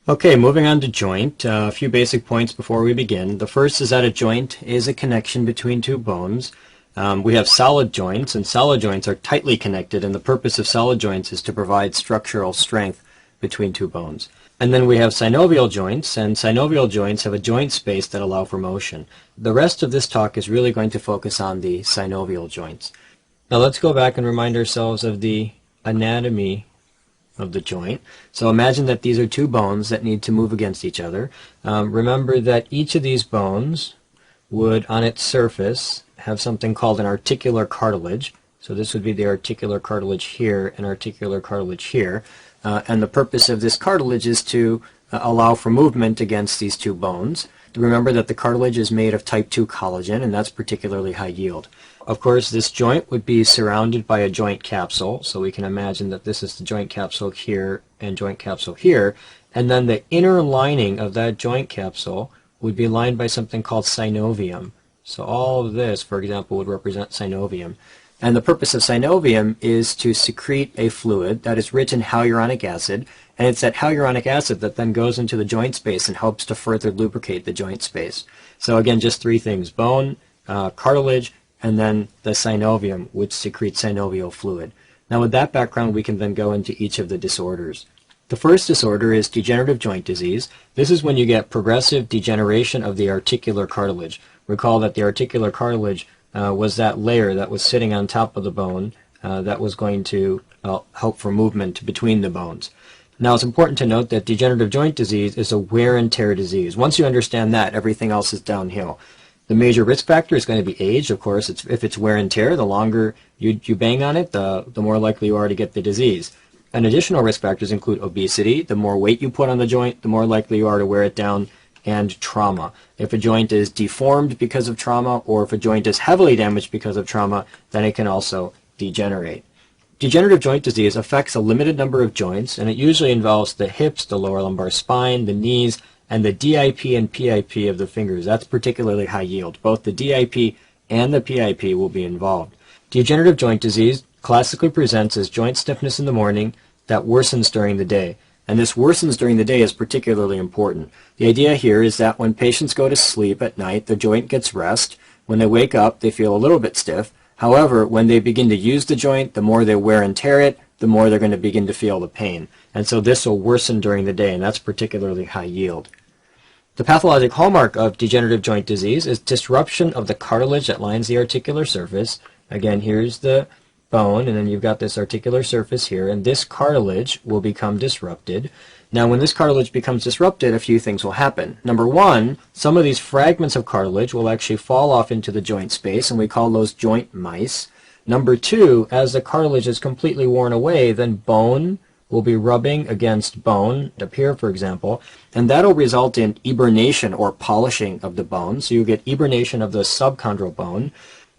Okay, moving on to joint. A few basic points before we begin. The first is that a joint is a connection between two bones. We have solid joints, and solid joints are tightly connected, and the purpose of solid joints is to provide structural strength between two bones. And then we have synovial joints, and synovial joints have a joint space that allow for motion. The rest of this talk is really going to focus on the synovial joints. Now let's go back and remind ourselves of the anatomy of the joint. So imagine that these are two bones that need to move against each other. Remember that each of these bones would, on its surface, have something called an articular cartilage. So this would be the articular cartilage here and articular cartilage here. And the purpose of this cartilage is to allow for movement against these two bones. Remember that the cartilage is made of type 2 collagen, and that's particularly high yield. Of course, this joint would be surrounded by a joint capsule, so we can imagine that this is the joint capsule here and joint capsule here, and then the inner lining of that joint capsule would be lined by something called synovium. So all of this, for example, would represent synovium. And the purpose of synovium is to secrete a fluid that is rich in hyaluronic acid, and it's that hyaluronic acid that then goes into the joint space and helps to further lubricate the joint space. So again, just three things: bone, cartilage, and then the synovium, which secretes synovial fluid. Now with that background, we can then go into each of the disorders. The first disorder is degenerative joint disease. This is when you get progressive degeneration of the articular cartilage. Recall that the articular cartilage was that layer that was sitting on top of the bone that was going to help for movement between the bones. Now it's important to note that degenerative joint disease is a wear and tear disease. Once you understand that, everything else is downhill. The major risk factor is going to be age. Of course, if it's wear and tear, the longer you bang on it, the more likely you are to get the disease. And additional risk factors include obesity. The more weight you put on the joint, the more likely you are to wear it down, and trauma. If a joint is deformed because of trauma, or if a joint is heavily damaged because of trauma, then it can also degenerate. Degenerative joint disease affects a limited number of joints, and it usually involves the hips, the lower lumbar spine, the knees, and the DIP and PIP of the fingers. That's particularly high yield. Both the DIP and the PIP will be involved. Degenerative joint disease classically presents as joint stiffness in the morning that worsens during the day. And this worsens during the day is particularly important. The idea here is that when patients go to sleep at night, the joint gets rest. When they wake up, they feel a little bit stiff. However, when they begin to use the joint, the more they wear and tear it, the more they're going to begin to feel the pain. And so this will worsen during the day, and that's particularly high yield. The pathologic hallmark of degenerative joint disease is disruption of the cartilage that lines the articular surface. Again, here's the bone, and then you've got this articular surface here, and this cartilage will become disrupted. Now, when this cartilage becomes disrupted, a few things will happen. Number one, some of these fragments of cartilage will actually fall off into the joint space, and we call those joint mice. Number two, as the cartilage is completely worn away, then bone will be rubbing against bone, up here for example, and that'll result in eburnation or polishing of the bone. So you get eburnation of the subchondral bone.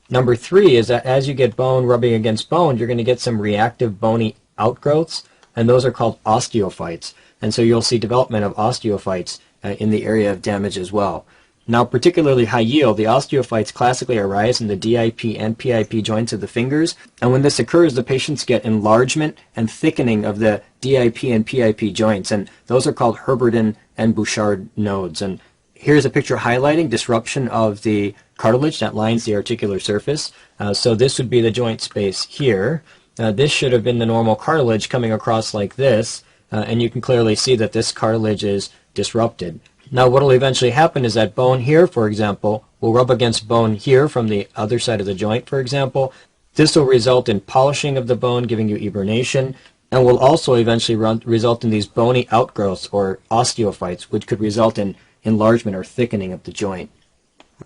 Number three is that as you get bone rubbing against bone, you're going to get some reactive bony outgrowths, and those are called osteophytes. And so you'll see development of osteophytes in the area of damage as well. Now, particularly high yield, the osteophytes classically arise in the DIP and PIP joints of the fingers, and when this occurs, the patients get enlargement and thickening of the DIP and PIP joints, and those are called Herberdin and Bouchard nodes. And here's a picture highlighting disruption of the cartilage that lines the articular surface. So this would be the joint space here. This should have been the normal cartilage coming across like this, and you can clearly see that this cartilage is disrupted. Now what will eventually happen is that bone here, for example, will rub against bone here from the other side of the joint, for example. This will result in polishing of the bone, giving you eburnation, and will also eventually result in these bony outgrowths or osteophytes, which could result in enlargement or thickening of the joint.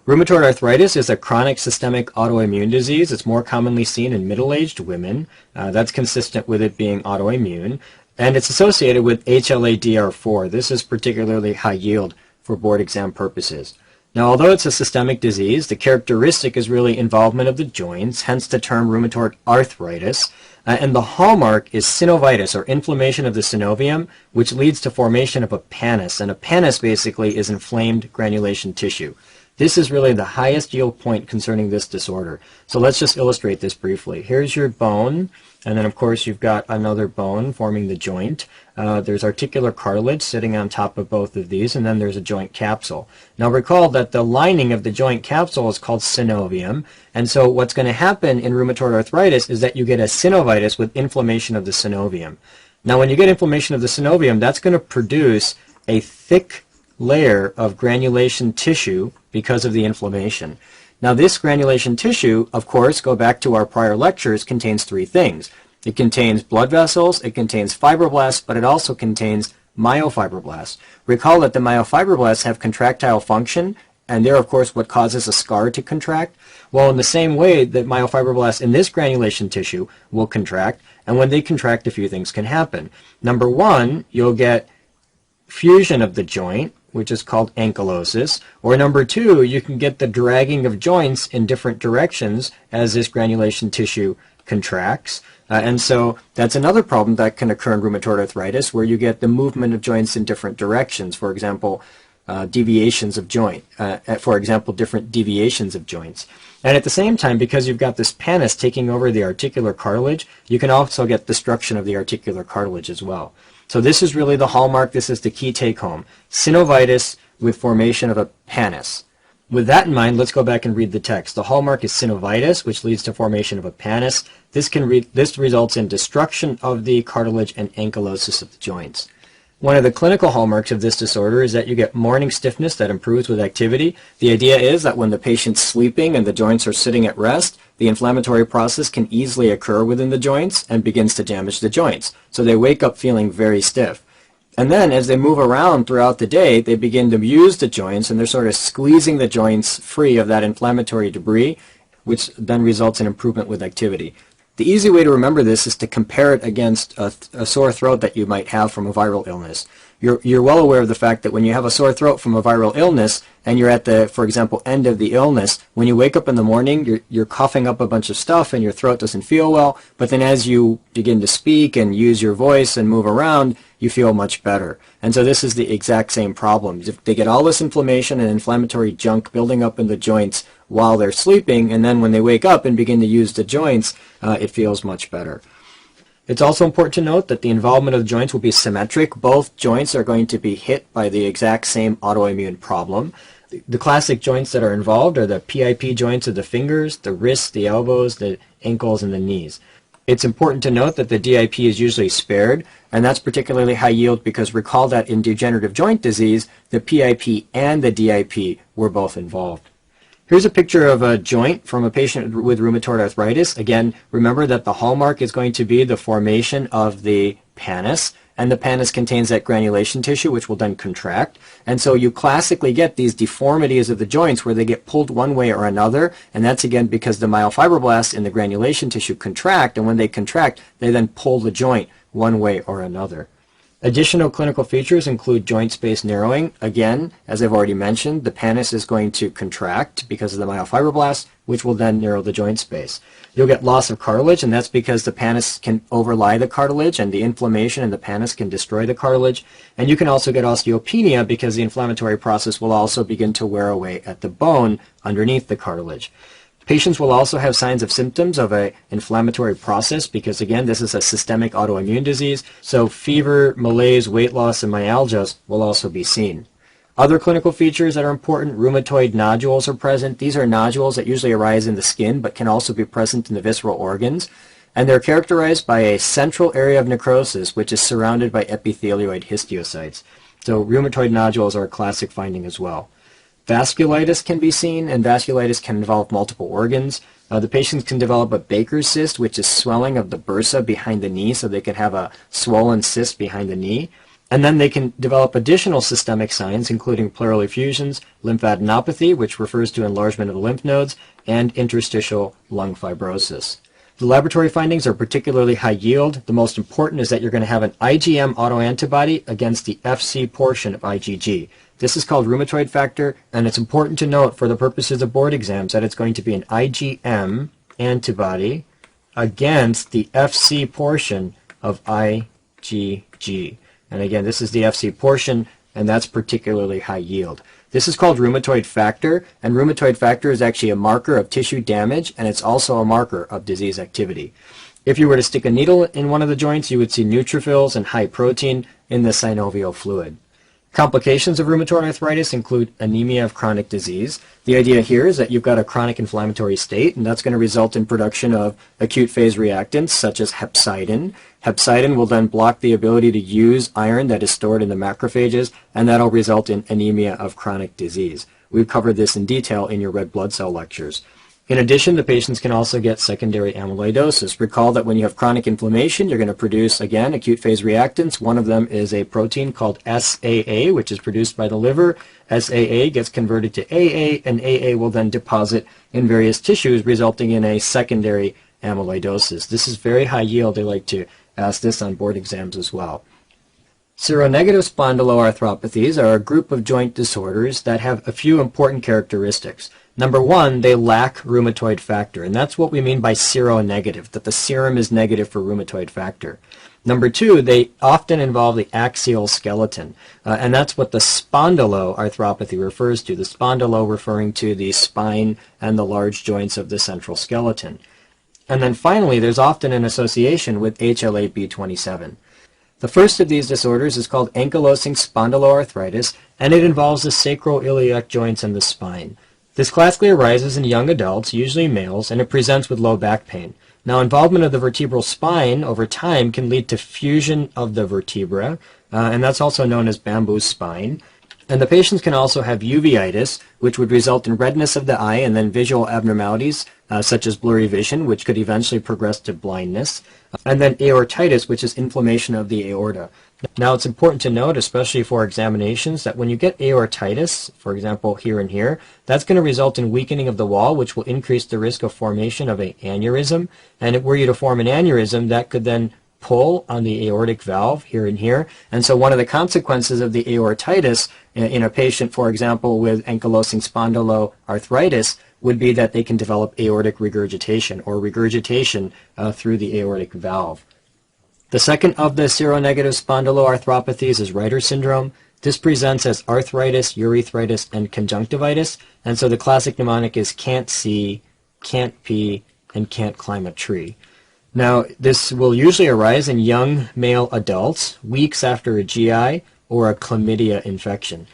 Rheumatoid arthritis is a chronic systemic autoimmune disease. It's more commonly seen in middle-aged women. That's consistent with it being autoimmune. And it's associated with HLA-DR4. This is particularly high yield for board exam purposes. Now, although it's a systemic disease, the characteristic is really involvement of the joints, hence the term rheumatoid arthritis. And the hallmark is synovitis, or inflammation of the synovium, which leads to formation of a pannus. And a pannus basically is inflamed granulation tissue. This is really the highest yield point concerning this disorder. So let's just illustrate this briefly. Here's your bone, and then of course you've got another bone forming the joint. There's articular cartilage sitting on top of both of these, and then there's a joint capsule. Now recall that the lining of the joint capsule is called synovium, and so what's going to happen in rheumatoid arthritis is that you get a synovitis with inflammation of the synovium. Now when you get inflammation of the synovium, that's going to produce a thick layer of granulation tissue because of the inflammation. Now this granulation tissue, of course, go back to our prior lectures, contains three things. It contains blood vessels, it contains fibroblasts, but it also contains myofibroblasts. Recall that the myofibroblasts have contractile function, and they're, of course, what causes a scar to contract. Well, in the same way that myofibroblasts in this granulation tissue will contract, and when they contract, a few things can happen. Number one, you'll get fusion of the joint, which is called ankylosis, or number two, you can get the dragging of joints in different directions as this granulation tissue contracts. And so that's another problem that can occur in rheumatoid arthritis, where you get the movement of joints in different directions. For example, deviations of joint. For example, different deviations of joints. And at the same time, because you've got this pannus taking over the articular cartilage, you can also get destruction of the articular cartilage as well. So this is really the hallmark. This is the key take-home. Synovitis with formation of a pannus. With that in mind, let's go back and read the text. The hallmark is synovitis, which leads to formation of a pannus. This results in destruction of the cartilage and ankylosis of the joints. One of the clinical hallmarks of this disorder is that you get morning stiffness that improves with activity. The idea is that when the patient's sleeping and the joints are sitting at rest, the inflammatory process can easily occur within the joints and begins to damage the joints. So they wake up feeling very stiff. And then as they move around throughout the day, they begin to use the joints, and they're sort of squeezing the joints free of that inflammatory debris, which then results in improvement with activity. The easy way to remember this is to compare it against a sore throat that you might have from a viral illness. You're well aware of the fact that when you have a sore throat from a viral illness and you're at the, for example, end of the illness, when you wake up in the morning, you're coughing up a bunch of stuff and your throat doesn't feel well, but then as you begin to speak and use your voice and move around, you feel much better. And so this is the exact same problem. They get all this inflammation and inflammatory junk building up in the joints while they're sleeping, and then when they wake up and begin to use the joints, it feels much better. It's also important to note that the involvement of the joints will be symmetric. Both joints are going to be hit by the exact same autoimmune problem. The classic joints that are involved are the PIP joints of the fingers, the wrists, the elbows, the ankles, and the knees. It's important to note that the DIP is usually spared, and that's particularly high yield because recall that in degenerative joint disease, the PIP and the DIP were both involved. Here's a picture of a joint from a patient with rheumatoid arthritis. Again, remember that the hallmark is going to be the formation of the pannus, and the pannus contains that granulation tissue which will then contract. And so you classically get these deformities of the joints where they get pulled one way or another, and that's again because the myofibroblasts in the granulation tissue contract, and when they contract, they then pull the joint one way or another. Additional clinical features include joint space narrowing. Again, as I've already mentioned, the pannus is going to contract because of the myofibroblasts, which will then narrow the joint space. You'll get loss of cartilage, and that's because the pannus can overlie the cartilage, and the inflammation in the pannus can destroy the cartilage. And you can also get osteopenia because the inflammatory process will also begin to wear away at the bone underneath the cartilage. Patients will also have signs of symptoms of an inflammatory process because, again, this is a systemic autoimmune disease, so fever, malaise, weight loss, and myalgias will also be seen. Other clinical features that are important, rheumatoid nodules are present. These are nodules that usually arise in the skin but can also be present in the visceral organs, and they're characterized by a central area of necrosis which is surrounded by epithelioid histiocytes. So rheumatoid nodules are a classic finding as well. Vasculitis can be seen, and vasculitis can involve multiple organs. The patients can develop a Baker's cyst, which is swelling of the bursa behind the knee, so they can have a swollen cyst behind the knee. And then they can develop additional systemic signs, including pleural effusions, lymphadenopathy, which refers to enlargement of the lymph nodes, and interstitial lung fibrosis. The laboratory findings are particularly high yield. The most important is that you're going to have an IgM autoantibody against the Fc portion of IgG. This is called rheumatoid factor, and it's important to note for the purposes of board exams that it's going to be an IgM antibody against the Fc portion of IgG. And again, this is the Fc portion, and that's particularly high yield. This is called rheumatoid factor, and rheumatoid factor is actually a marker of tissue damage, and it's also a marker of disease activity. If you were to stick a needle in one of the joints, you would see neutrophils and high protein in the synovial fluid. Complications of rheumatoid arthritis include anemia of chronic disease. The idea here is that you've got a chronic inflammatory state, and that's going to result in production of acute phase reactants such as hepcidin. Hepcidin will then block the ability to use iron that is stored in the macrophages, and that'll result in anemia of chronic disease. We've covered this in detail in your red blood cell lectures. In addition, the patients can also get secondary amyloidosis. Recall that when you have chronic inflammation, you're going to produce, again, acute phase reactants. One of them is a protein called SAA, which is produced by the liver. SAA gets converted to AA, and AA will then deposit in various tissues, resulting in a secondary amyloidosis. This is very high yield. They like to ask this on board exams as well. Seronegative spondyloarthropathies are a group of joint disorders that have a few important characteristics. Number one, they lack rheumatoid factor, and that's what we mean by seronegative, that the serum is negative for rheumatoid factor. Number two, they often involve the axial skeleton, and that's what the spondyloarthropathy refers to, the spondylo referring to the spine and the large joints of the central skeleton. And then finally, there's often an association with HLA-B27. The first of these disorders is called ankylosing spondyloarthritis, and it involves the sacroiliac joints and the spine. This classically arises in young adults, usually males, and it presents with low back pain. Now, involvement of the vertebral spine over time can lead to fusion of the vertebra, and that's also known as bamboo spine. And the patients can also have uveitis, which would result in redness of the eye and then visual abnormalities, such as blurry vision, which could eventually progress to blindness. And then aortitis, which is inflammation of the aorta. Now, it's important to note, especially for examinations, that when you get aortitis, for example, here and here, that's going to result in weakening of the wall, which will increase the risk of formation of an aneurysm. And were you to form an aneurysm, that could then pull on the aortic valve here and here. And so one of the consequences of the aortitis in a patient, for example, with ankylosing spondyloarthritis would be that they can develop aortic regurgitation or regurgitation through the aortic valve. The second of the seronegative spondyloarthropathies is Reiter syndrome. This presents as arthritis, urethritis, and conjunctivitis. And so the classic mnemonic is can't see, can't pee, and can't climb a tree. Now, this will usually arise in young male adults, weeks after a GI or a chlamydia infection.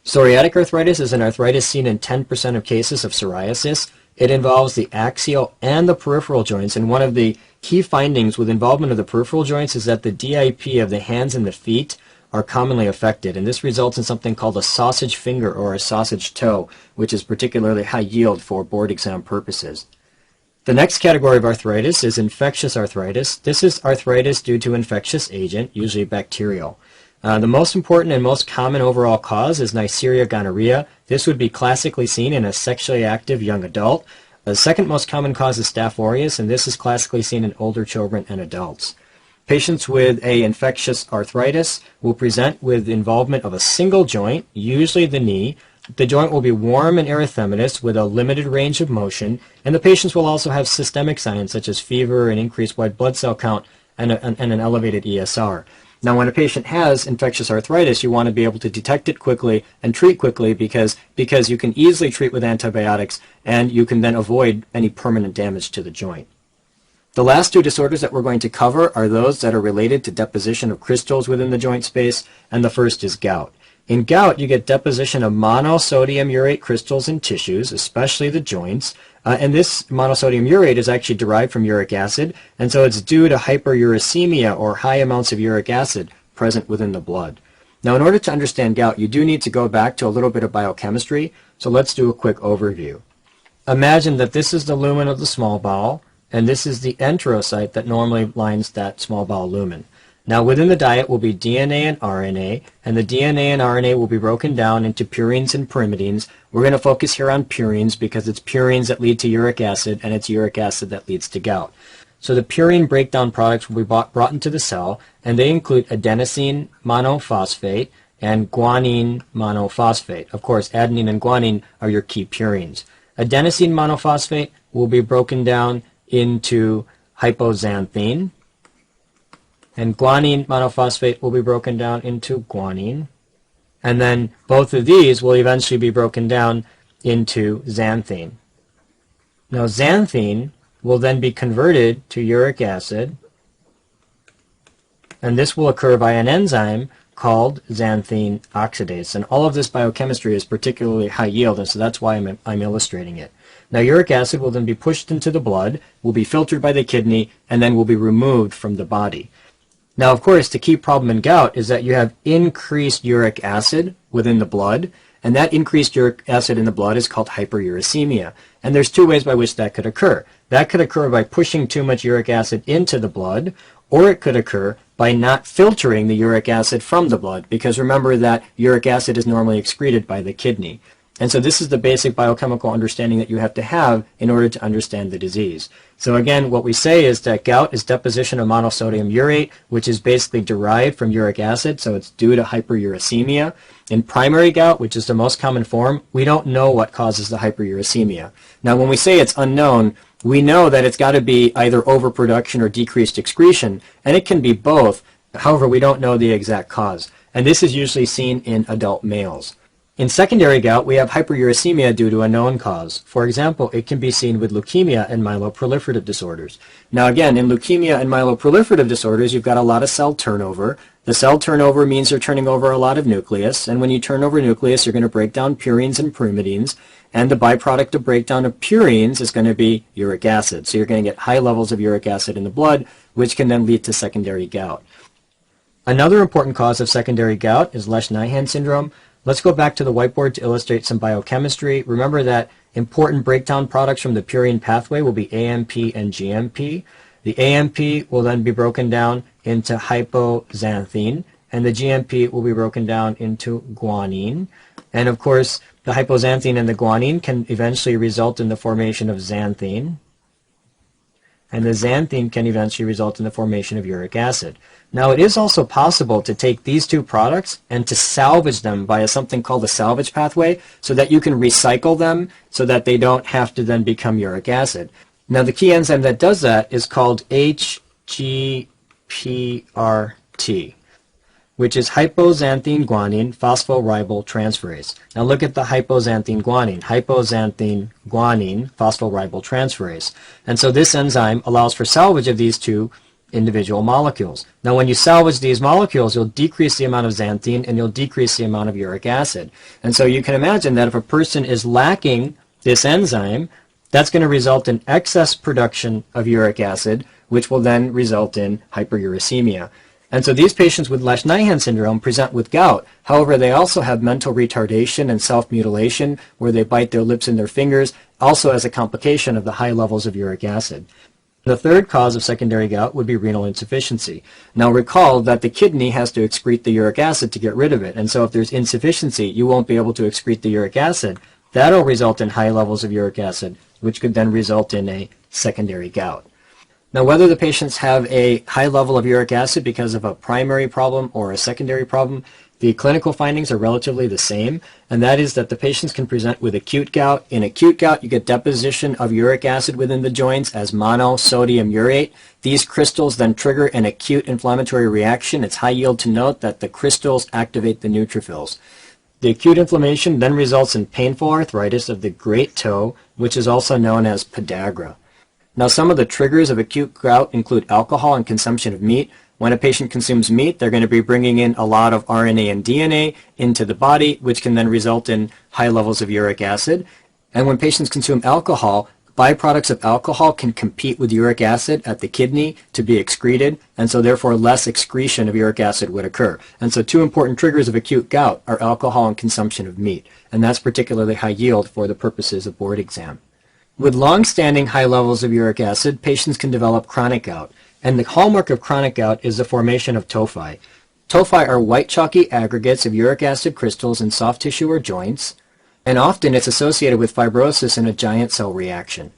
Psoriatic arthritis is an arthritis seen in 10% of cases of psoriasis. It involves the axial and the peripheral joints, and one of the key findings with involvement of the peripheral joints is that the DIP of the hands and the feet are commonly affected, and this results in something called a sausage finger or a sausage toe, which is particularly high yield for board exam purposes. The next category of arthritis is infectious arthritis. This is arthritis due to infectious agent, usually bacterial. The most important and most common overall cause is Neisseria gonorrhea. This would be classically seen in a sexually active young adult. The second most common cause is Staph aureus, and this is classically seen in older children and adults. Patients with a infectious arthritis will present with involvement of a single joint, usually the knee. The joint will be warm and erythematous with a limited range of motion, and the patients will also have systemic signs such as fever and increased white blood cell count and an elevated ESR. Now, when a patient has infectious arthritis, you want to be able to detect it quickly and treat quickly because you can easily treat with antibiotics and you can then avoid any permanent damage to the joint. The last two disorders that we're going to cover are those that are related to deposition of crystals within the joint space, and the first is gout. In gout, you get deposition of monosodium urate crystals in tissues, especially the joints, and this monosodium urate is actually derived from uric acid, and so it's due to hyperuricemia or high amounts of uric acid present within the blood. Now, in order to understand gout, you do need to go back to a little bit of biochemistry, so let's do a quick overview. Imagine that this is the lumen of the small bowel, and this is the enterocyte that normally lines that small bowel lumen. Now, within the diet will be DNA and RNA, and the DNA and RNA will be broken down into purines and pyrimidines. We're going to focus here on purines because it's purines that lead to uric acid, and it's uric acid that leads to gout. So the purine breakdown products will be brought into the cell, and they include adenosine monophosphate and guanine monophosphate. Of course, adenine and guanine are your key purines. Adenosine monophosphate will be broken down into hypoxanthine, and guanine monophosphate will be broken down into guanine, And then both of these will eventually be broken down into xanthine. Now xanthine will then be converted to uric acid, and this will occur by an enzyme called xanthine oxidase. And all of this biochemistry is particularly high yield, and so that's why I'm illustrating it. Now uric acid will then be pushed into the blood, will be filtered by the kidney, and then will be removed from the body. Now, of course, the key problem in gout is that you have increased uric acid within the blood, and that increased uric acid in the blood is called hyperuricemia. And there's two ways by which that could occur. That could occur by pushing too much uric acid into the blood, or it could occur by not filtering the uric acid from the blood, because remember that uric acid is normally excreted by the kidney. And so this is the basic biochemical understanding that you have to have in order to understand the disease. So again, what we say is that gout is deposition of monosodium urate, which is basically derived from uric acid, so it's due to hyperuricemia. In primary gout, which is the most common form, we don't know what causes the hyperuricemia. Now when we say it's unknown, we know that it's got to be either overproduction or decreased excretion, and it can be both. However, we don't know the exact cause. And this is usually seen in adult males. In secondary gout, we have hyperuricemia due to a known cause. For example, it can be seen with leukemia and myeloproliferative disorders. Now again, in leukemia and myeloproliferative disorders, you've got a lot of cell turnover. The cell turnover means you're turning over a lot of nucleus, and when you turn over nucleus, you're going to break down purines and pyrimidines, and the byproduct of breakdown of purines is going to be uric acid. So you're going to get high levels of uric acid in the blood, which can then lead to secondary gout. Another important cause of secondary gout is Lesch-Nyhan syndrome. Let's go back to the whiteboard to illustrate some biochemistry. Remember that important breakdown products from the purine pathway will be AMP and GMP. The AMP will then be broken down into hypoxanthine, and the GMP will be broken down into guanine. And of course, the hypoxanthine and the guanine can eventually result in the formation of xanthine, and the xanthine can eventually result in the formation of uric acid. Now, it is also possible to take these two products and to salvage them via something called the salvage pathway so that you can recycle them so that they don't have to then become uric acid. Now, the key enzyme that does that is called HGPRT, which is hypoxanthine guanine phosphorybyl transferase. Now look at the hypoxanthine guanine phosphorybyl transferase. And so this enzyme allows for salvage of these two individual molecules. Now when you salvage these molecules, you'll decrease the amount of xanthine and you'll decrease the amount of uric acid. And so you can imagine that if a person is lacking this enzyme, that's going to result in excess production of uric acid, which will then result in hyperuricemia. And so these patients with Lesch-Nyhan syndrome present with gout. However, they also have mental retardation and self-mutilation, where they bite their lips and their fingers, also as a complication of the high levels of uric acid. The third cause of secondary gout would be renal insufficiency. Now recall that the kidney has to excrete the uric acid to get rid of it, and so if there's insufficiency, you won't be able to excrete the uric acid. That'll result in high levels of uric acid, which could then result in a secondary gout. Now, whether the patients have a high level of uric acid because of a primary problem or a secondary problem, the clinical findings are relatively the same, and that is that the patients can present with acute gout. In acute gout, you get deposition of uric acid within the joints as monosodium urate. These crystals then trigger an acute inflammatory reaction. It's high yield to note that the crystals activate the neutrophils. The acute inflammation then results in painful arthritis of the great toe, which is also known as podagra. Now, some of the triggers of acute gout include alcohol and consumption of meat. When a patient consumes meat, they're going to be bringing in a lot of RNA and DNA into the body, which can then result in high levels of uric acid. And when patients consume alcohol, byproducts of alcohol can compete with uric acid at the kidney to be excreted, and so therefore less excretion of uric acid would occur. And so two important triggers of acute gout are alcohol and consumption of meat, and that's particularly high yield for the purposes of board exam. With long-standing high levels of uric acid, patients can develop chronic gout. And the hallmark of chronic gout is the formation of tophi. Tophi are white chalky aggregates of uric acid crystals in soft tissue or joints, and often it's associated with fibrosis in a giant cell reaction.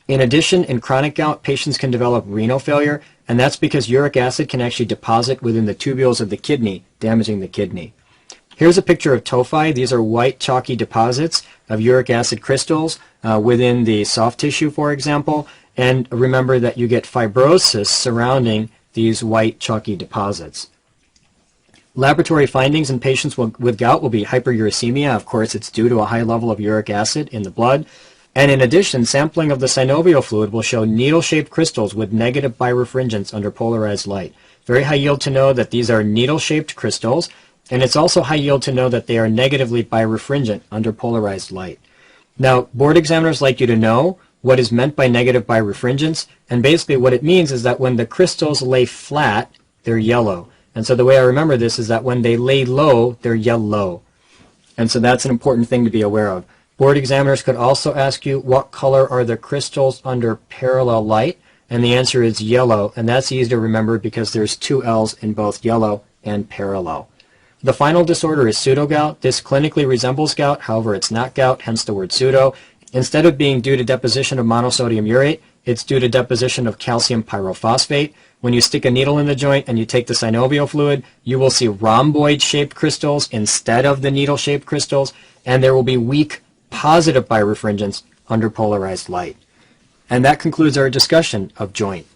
In addition, in chronic gout, patients can develop renal failure, and that's because uric acid can actually deposit within the tubules of the kidney, damaging the kidney. Here's a picture of tophi. These are white chalky deposits of uric acid crystals within the soft tissue, for example. And remember that you get fibrosis surrounding these white chalky deposits. Laboratory findings in patients with gout will be hyperuricemia. Of course, it's due to a high level of uric acid in the blood. And in addition, sampling of the synovial fluid will show needle-shaped crystals with negative birefringence under polarized light. Very high yield to know that these are needle-shaped crystals, and it's also high yield to know that they are negatively birefringent under polarized light. Now, board examiners like you to know what is meant by negative birefringence, and basically what it means is that when the crystals lay flat, they're yellow. And so the way I remember this is that when they lay low, they're yellow. And so that's an important thing to be aware of. Board examiners could also ask you, what color are the crystals under parallel light? And the answer is yellow, and that's easy to remember because there's two L's in both yellow and parallel. The final disorder is pseudogout. This clinically resembles gout, however it's not gout, hence the word pseudo. Instead of being due to deposition of monosodium urate, it's due to deposition of calcium pyrophosphate. When you stick a needle in the joint and you take the synovial fluid, you will see rhomboid-shaped crystals instead of the needle-shaped crystals, and there will be weak positive birefringence under polarized light. And that concludes our discussion of joint.